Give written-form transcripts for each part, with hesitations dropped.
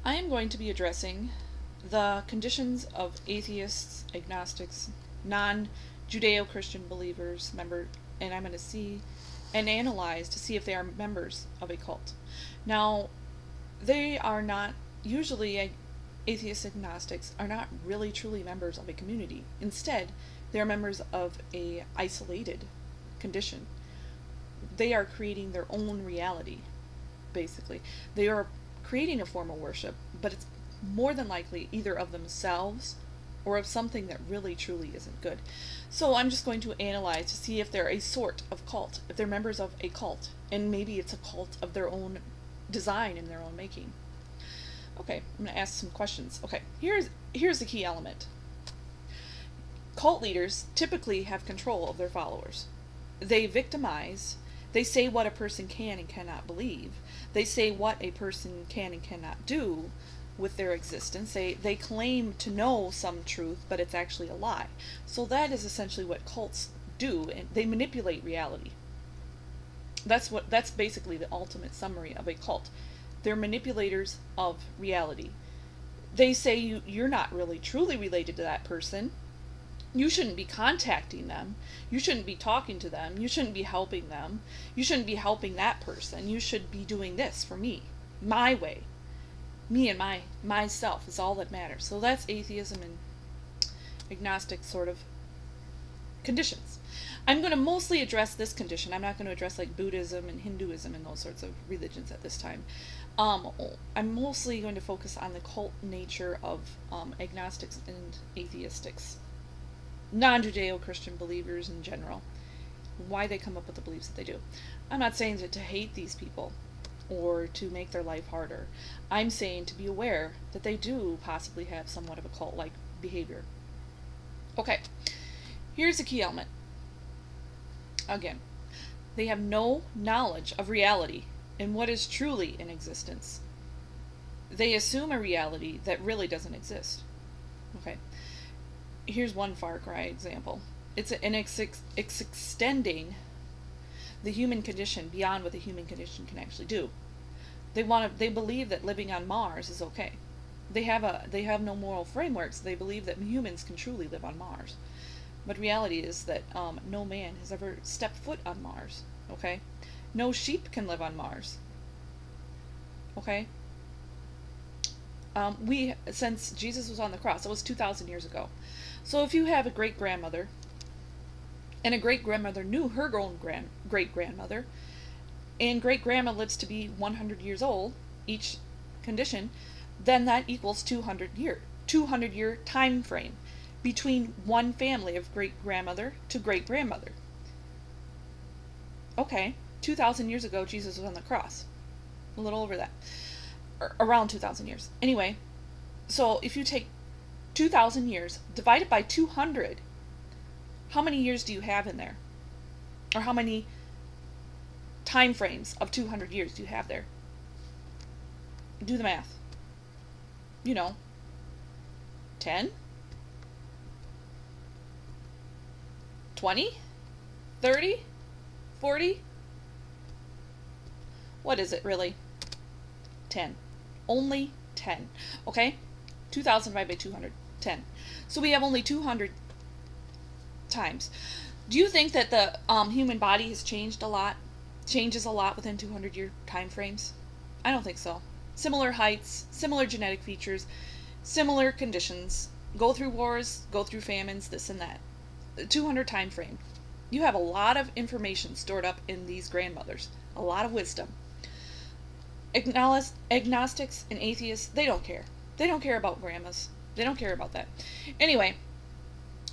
I am going to be addressing the conditions of atheists, agnostics, non-Judeo-Christian believers, and I'm going to see and analyze to see if they are members of a cult. Now, they are not, usually atheists, agnostics are not really truly members of a community. Instead, they are members of a isolated condition. They are creating their own reality, basically. They are creating a form of worship, but it's more than likely either of themselves or of something that really truly isn't good. So I'm just going to analyze to see if they're a sort of cult, if they're members of a cult, and maybe it's a cult of their own design and their own making. Okay, I'm going to ask some questions. Okay, here's the key element. Cult leaders typically have control of their followers. They victimize. They say what a person can and cannot believe. They say what a person can and cannot do with their existence. They claim to know some truth, but it's actually a lie. So that is essentially what cults do, and they manipulate reality. That's basically the ultimate summary of a cult. They're manipulators of reality. They say you're not really truly related to that person. You shouldn't be contacting them. You shouldn't be talking to them. You shouldn't be helping them. You shouldn't be helping that person. You should be doing this for me, my way. Me and myself is all that matters. So that's atheism and agnostic sort of conditions. I'm going to mostly address this condition. I'm not going to address like Buddhism and Hinduism and those sorts of religions at this time. I'm mostly going to focus on the cult nature of agnostics and atheistics, non-Judeo-Christian believers in general, why they come up with the beliefs that they do. I'm not saying to hate these people or to make their life harder. I'm saying to be aware that they do possibly have somewhat of a cult-like behavior. Okay, here's the key element. Again, they have no knowledge of reality and what is truly in existence. They assume a reality that really doesn't exist. Okay, here's one Far Cry example. It's extending the human condition beyond what the human condition can actually do. They believe that living on Mars is okay. They have no moral frameworks. They believe that humans can truly live on Mars. But reality is that no man has ever stepped foot on Mars. Okay? No sheep can live on Mars. Okay? Since Jesus was on the cross, it was 2,000 years ago. So if you have a great-grandmother, and a great-grandmother knew her own great-grandmother, and great-grandma lives to be 100 years old, each condition, then that equals 200-year time frame between one family of great-grandmother to great-grandmother. Okay, 2,000 years ago, Jesus was on the cross. A little over that. Around 2,000 years. Anyway, so if you take 2,000 years, divided by 200, how many years do you have in there? Or how many time frames of 200 years do you have there? Do the math. 10? 20? 30? 40? What is it really? 10. Only 10. Okay? 2,000 divided by 200. 10. So we have only 200 times. Do you think that the human body has changed a lot? Changes a lot within 200-year time frames? I don't think so. Similar heights, similar genetic features, similar conditions. Go through wars, go through famines, this and that. 200 time frame. You have a lot of information stored up in these grandmothers. A lot of wisdom. Agnostics and atheists, they don't care. They don't care about grandmas. They don't care about that. Anyway,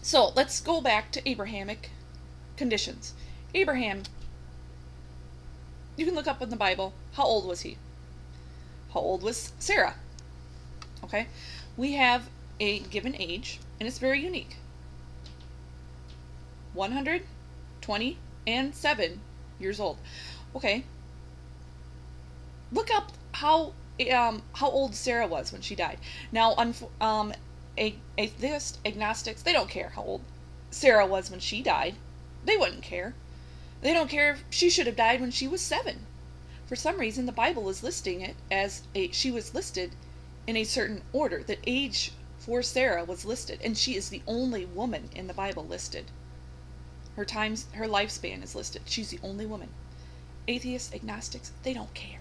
so let's go back to Abrahamic conditions. Abraham, you can look up in the Bible, how old was he? How old was Sarah? Okay, we have a given age, and it's very unique. 127 years old. Okay, look up how old Sarah was when she died. Now, atheists, agnostics, they don't care how old Sarah was when she died. They wouldn't care. They don't care if she should have died when she was 7. For some reason, the Bible is listing it as she was listed in a certain order. The age for Sarah was listed, and she is the only woman in the Bible listed. Her lifespan is listed. She's the only woman. Atheists, agnostics, they don't care.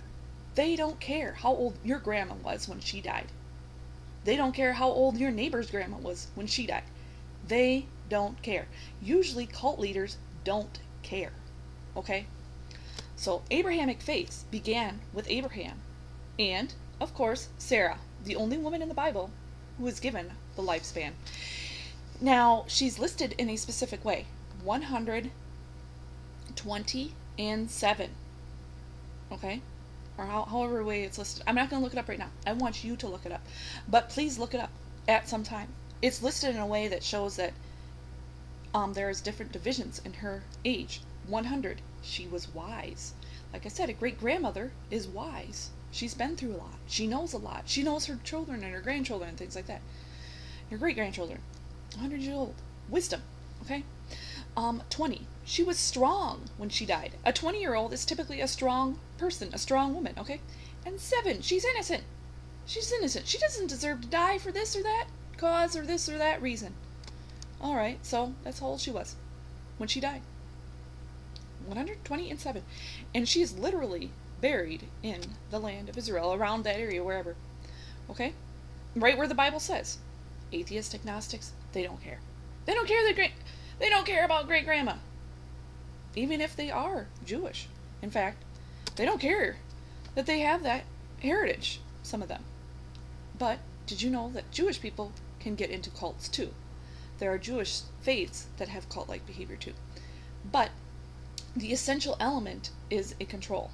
They don't care how old your grandma was when she died. They don't care how old your neighbor's grandma was when she died. They don't care. Usually cult leaders don't care. Okay? So Abrahamic faiths began with Abraham and, of course, Sarah, the only woman in the Bible who was given the lifespan. Now, she's listed in a specific way. 120 and 7. Okay? Or however way it's listed. I'm not going to look it up right now. I want you to look it up. But please look it up at some time. It's listed in a way that shows that there's different divisions in her age. 100, she was wise. Like I said, a great-grandmother is wise. She's been through a lot. She knows a lot. She knows her children and her grandchildren and things like that. Her great-grandchildren. 100 years old. Wisdom. Okay? 20. She was strong when she died. A 20-year-old is typically a strong person, a strong woman, okay? And 7, she's innocent. She's innocent. She doesn't deserve to die for this or that cause or this or that reason. Alright, so that's how old she was when she died. 120 and 7. And she is literally buried in the land of Israel, around that area, wherever. Okay? Right where the Bible says. Atheist agnostics, they don't care. They don't care they don't care about great-grandma. Even if they are Jewish. In fact, they don't care that they have that heritage, some of them. But did you know that Jewish people can get into cults too? There are Jewish faiths that have cult-like behavior too. But the essential element is a control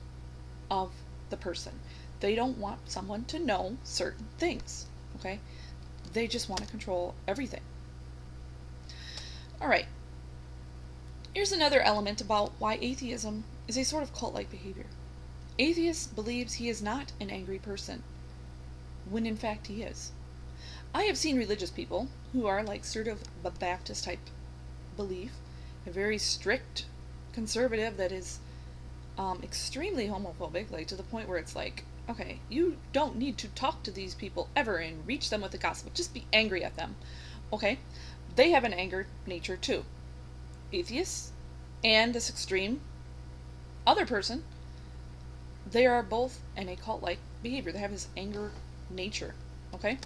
of the person. They don't want someone to know certain things. Okay? They just want to control everything. Alright. Here's another element about why atheism is a sort of cult-like behavior. Atheist believes he is not an angry person, when in fact he is. I have seen religious people who are like sort of a Baptist type belief, a very strict conservative that is extremely homophobic, like to the point where it's like, okay, you don't need to talk to these people ever and reach them with the gospel. Just be angry at them. Okay? They have an anger nature too. Atheists and this extreme other person, they are both in a cult-like behavior. They have this anger nature. Okay?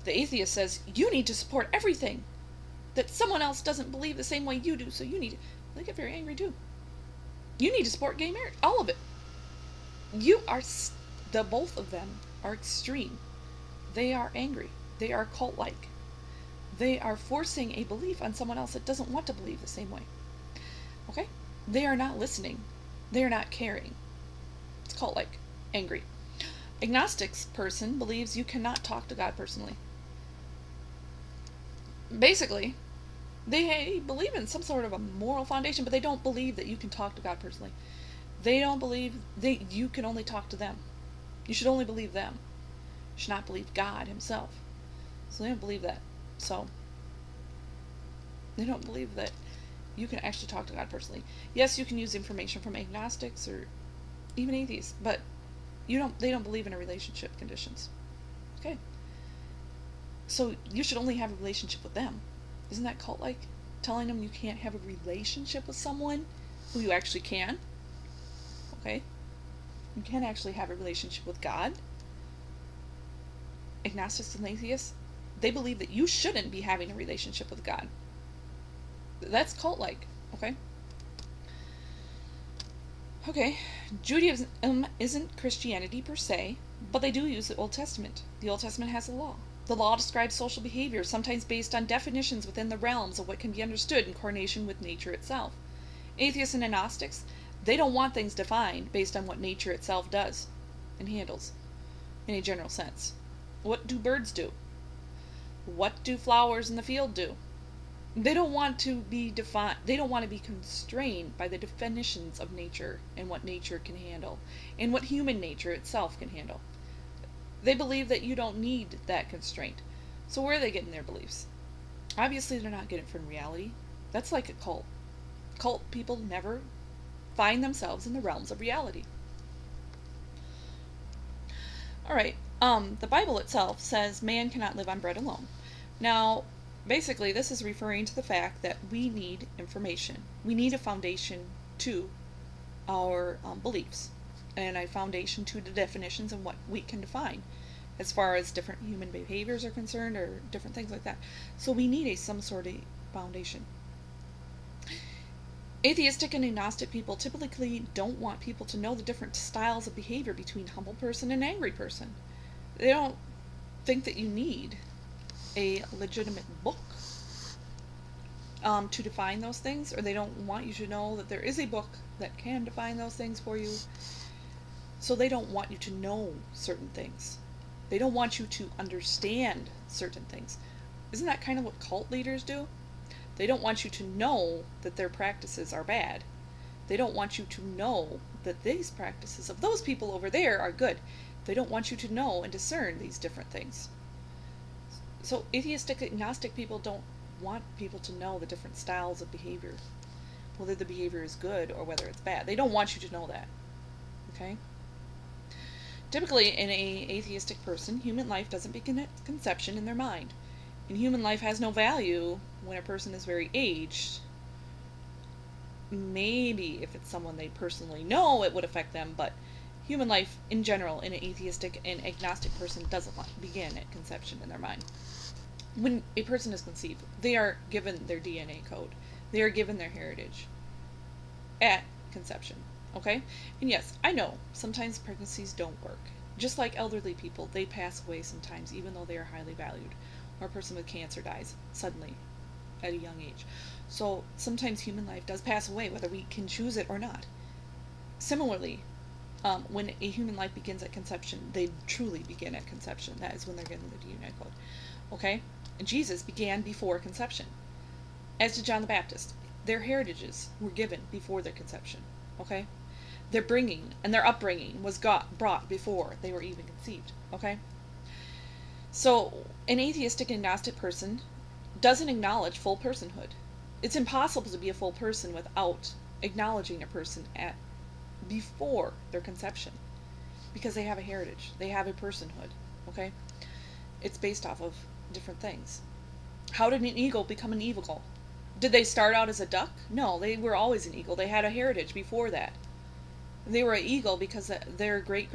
The atheist says, you need to support everything that someone else doesn't believe the same way you do, so you need to. They get very angry too. You need to support gay marriage. All of it. Both of them are extreme. They are angry. They are cult-like. They are forcing a belief on someone else that doesn't want to believe the same way. Okay? They are not listening. They are not caring. It's cult-like. Angry. Agnostics person believes you cannot talk to God personally. Basically, they believe in some sort of a moral foundation, but they don't believe that you can talk to God personally. They don't believe you can only talk to them. You should only believe them. You should not believe God himself. So they don't believe that. So they don't believe that you can actually talk to God personally. Yes, you can use information from agnostics or even atheists, but they don't believe in a relationship conditions. Okay. So you should only have a relationship with them. Isn't that cult-like? Telling them you can't have a relationship with someone who you actually can. Okay? You can actually have a relationship with God. Agnostics and atheists, they believe that you shouldn't be having a relationship with God. That's cult-like. Okay? Okay. Judaism isn't Christianity per se, but they do use the Old Testament. The Old Testament has a law. The law describes social behavior, sometimes based on definitions within the realms of what can be understood in coordination with nature itself. Atheists and agnostics, they don't want things defined based on what nature itself does and handles, in a general sense. What do birds do? What do flowers in the field do? They don't want to be defined. They don't want to be constrained by the definitions of nature and what nature can handle and what human nature itself can handle. They believe that you don't need that constraint. So where are they getting their beliefs? Obviously, they're not getting it from reality. That's like a cult. Cult people never find themselves in the realms of reality. Alright, The Bible itself says man cannot live on bread alone. Now, basically, this is referring to the fact that we need information. We need a foundation to our beliefs, and a foundation to the definitions and what we can define as far as different human behaviors are concerned, or different things like that. So we need some sort of foundation. Atheistic and agnostic people typically don't want people to know the different styles of behavior between humble person and angry person. They don't think that you need a legitimate book to define those things, or they don't want you to know that there is a book that can define those things for you. So they don't want you to know certain things. They don't want you to understand certain things. Isn't that kind of what cult leaders do? They don't want you to know that their practices are bad. They don't want you to know that these practices of those people over there are good. They don't want you to know and discern these different things. So atheistic, agnostic people don't want people to know the different styles of behavior, whether the behavior is good or whether it's bad. They don't want you to know that. Okay? Typically, in an atheistic person, human life doesn't begin at conception in their mind. And human life has no value when a person is very aged. Maybe if it's someone they personally know, it would affect them, but human life in general in an atheistic and agnostic person doesn't begin at conception in their mind. When a person is conceived, they are given their DNA code. They are given their heritage at conception. Okay? And yes, I know, sometimes pregnancies don't work. Just like elderly people, they pass away sometimes, even though they are highly valued. Or a person with cancer dies suddenly at a young age. So sometimes human life does pass away, whether we can choose it or not. Similarly, when a human life begins at conception, they truly begin at conception. That is when they're given the DNA code. Okay? And Jesus began before conception. As did John the Baptist. Their heritages were given before their conception. Okay? Their bringing and their upbringing was brought before they were even conceived. Okay? So, an atheistic and agnostic person doesn't acknowledge full personhood. It's impossible to be a full person without acknowledging a person at before their conception, because they have a heritage, they have a personhood. Okay? It's based off of different things. How did an eagle become an eagle? Did they start out as a duck? No, they were always an eagle. They had a heritage before that. They were an eagle because their great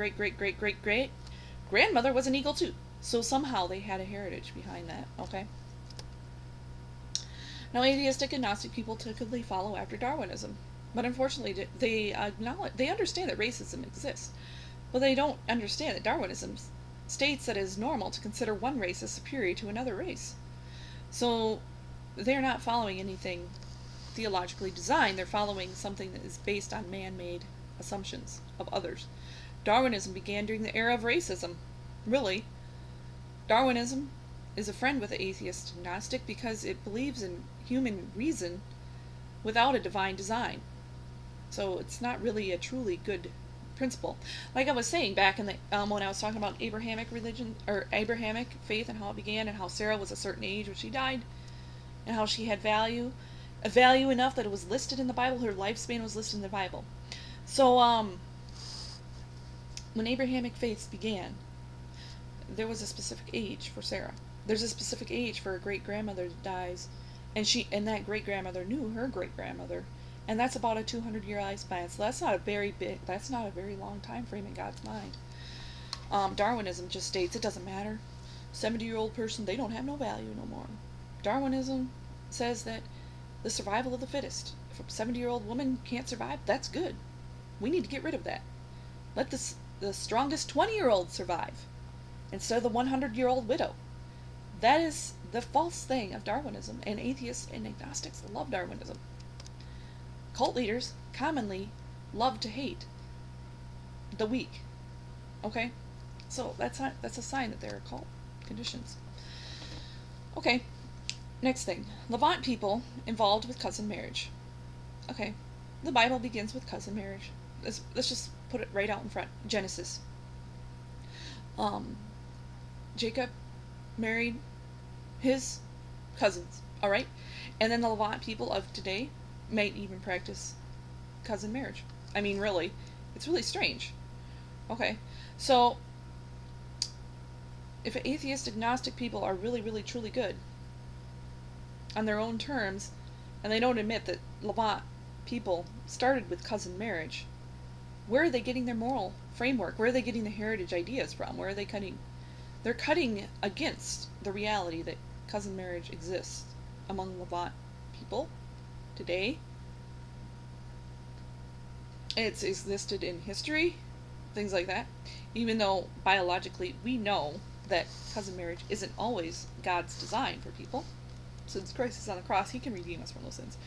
grandmother was an eagle too. So somehow they had a heritage behind that. Okay? Now, atheistic and agnostic people typically follow after Darwinism, but unfortunately they understand that racism exists, but they don't understand that Darwinism states that it is normal to consider one race as superior to another race. So they're not following anything theologically designed. They're following something that is based on man-made assumptions of others. Darwinism began during the era of racism. Really, Darwinism is a friend with the atheist agnostic because it believes in human reason without a divine design. So it's not really a truly good principle. Like I was saying back in the when I was talking about Abrahamic religion or Abrahamic faith and how it began, and how Sarah was a certain age when she died, and how she had value enough that it was listed in the Bible. Her lifespan was listed in the Bible. So when Abrahamic faiths began, there was a specific age for Sarah. There's a specific age for a great grandmother that dies, and that great grandmother knew her great grandmother. And that's about a 200-year lifespan. So that's not a very long time frame in God's mind. Darwinism just states it doesn't matter. 70-year-old person, they don't have no value no more. Darwinism says that the survival of the fittest. If a 70-year-old woman can't survive, that's good. We need to get rid of that. Let the strongest 20-year-old survive instead of the 100-year-old widow. That is the false thing of Darwinism, and atheists and agnostics love Darwinism. Cult leaders commonly love to hate the weak. Okay? So that's a sign that there are cult conditions. Okay, next thing. Levant people involved with cousin marriage. Okay, the Bible begins with cousin marriage. Let's just put it right out in front. Genesis. Jacob married his cousins, alright? And then the Levant people of today might even practice cousin marriage. I mean, really, it's really strange. Okay, so if atheist agnostic people are really, really, truly good on their own terms, and they don't admit that Levant people started with cousin marriage, where are they getting their moral framework? Where are they getting the heritage ideas from? Where are they cutting? They're cutting against the reality that cousin marriage exists among Levant people today. It's existed in history, things like that. Even though biologically we know that cousin marriage isn't always God's design for people. Since Christ is on the cross, he can redeem us from those sins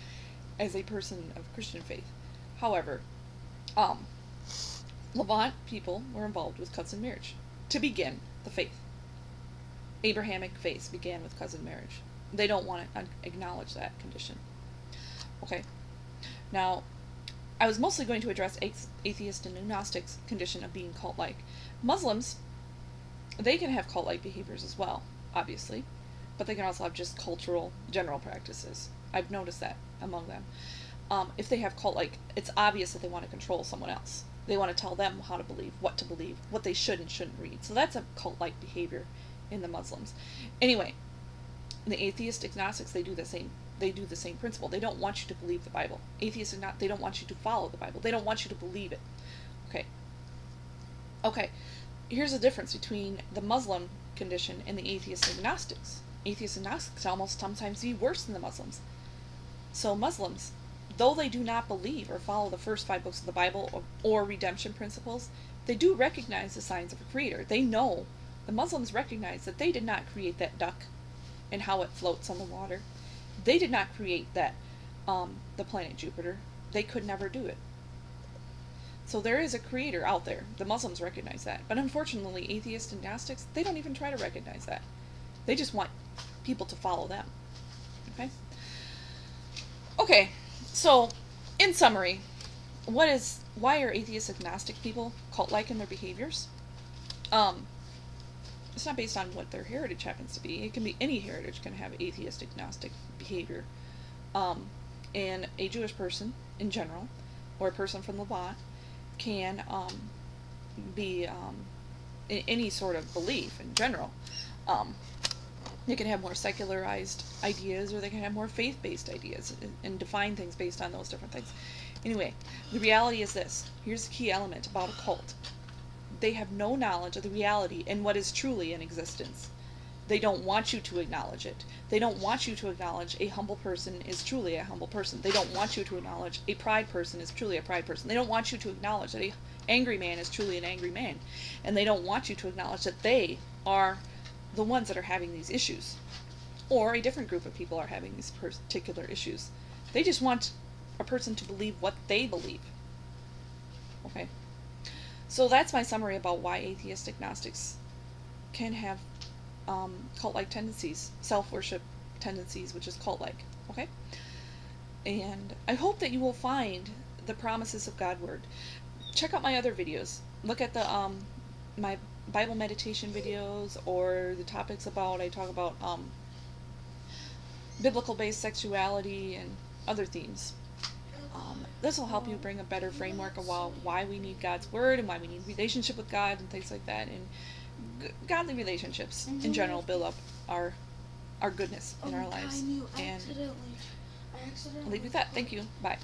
as a person of Christian faith. However, Levant people were involved with cousin marriage to begin the faith. Abrahamic faith began with cousin marriage. They don't want to acknowledge that condition. Okay. Now, I was mostly going to address atheist and agnostics' condition of being cult-like. Muslims, they can have cult-like behaviors as well, obviously, but they can also have just cultural, general practices. I've noticed that among them. If they have cult-like, it's obvious that they want to control someone else. They want to tell them how to believe, what they should and shouldn't read. So that's a cult-like behavior in the Muslims. Anyway, the atheist agnostics, they do the same principle. They don't want you to believe the Bible. Atheists they don't want you to follow the Bible. They don't want you to believe it. Okay. Here's the difference between the Muslim condition and the atheist agnostics. Atheist agnostics almost sometimes be worse than the Muslims. So Muslims, though they do not believe or follow the first 5 books of the Bible or redemption principles, they do recognize the signs of a creator. They know, the Muslims recognize that they did not create that duck and how it floats on the water. They did not create that, the planet Jupiter. They could never do it. So there is a creator out there. The Muslims recognize that. But unfortunately, atheists and agnostics, they don't even try to recognize that. They just want people to follow them. Okay, so in summary, why are atheist agnostic people cult-like in their behaviors? It's not based on what their heritage happens to be. It can be any heritage can have atheist agnostic behavior. And a Jewish person in general, or a person from Levant, can be in any sort of belief in general. They can have more secularized ideas, or they can have more faith-based ideas and define things based on those different things. Anyway, the reality is this. Here's the key element about a cult. They have no knowledge of the reality and what is truly in existence. They don't want you to acknowledge it. They don't want you to acknowledge a humble person is truly a humble person. They don't want you to acknowledge a pride person is truly a pride person. They don't want you to acknowledge that an angry man is truly an angry man. And they don't want you to acknowledge that they are the ones that are having these issues. Or a different group of people are having these particular issues. They just want a person to believe what they believe. Okay? So that's my summary about why atheist agnostics can have cult-like tendencies, self-worship tendencies, which is cult-like. Okay? And I hope that you will find the promises of God's word. Check out my other videos. Look at the my Bible meditation videos, or the topics I talk about biblical-based sexuality and other themes. This will help you bring a better framework of why we need God's word and why we need relationship with God and things like that. And godly relationships in general build up our goodness in our lives. And I'll leave you with that. Thank you. Bye.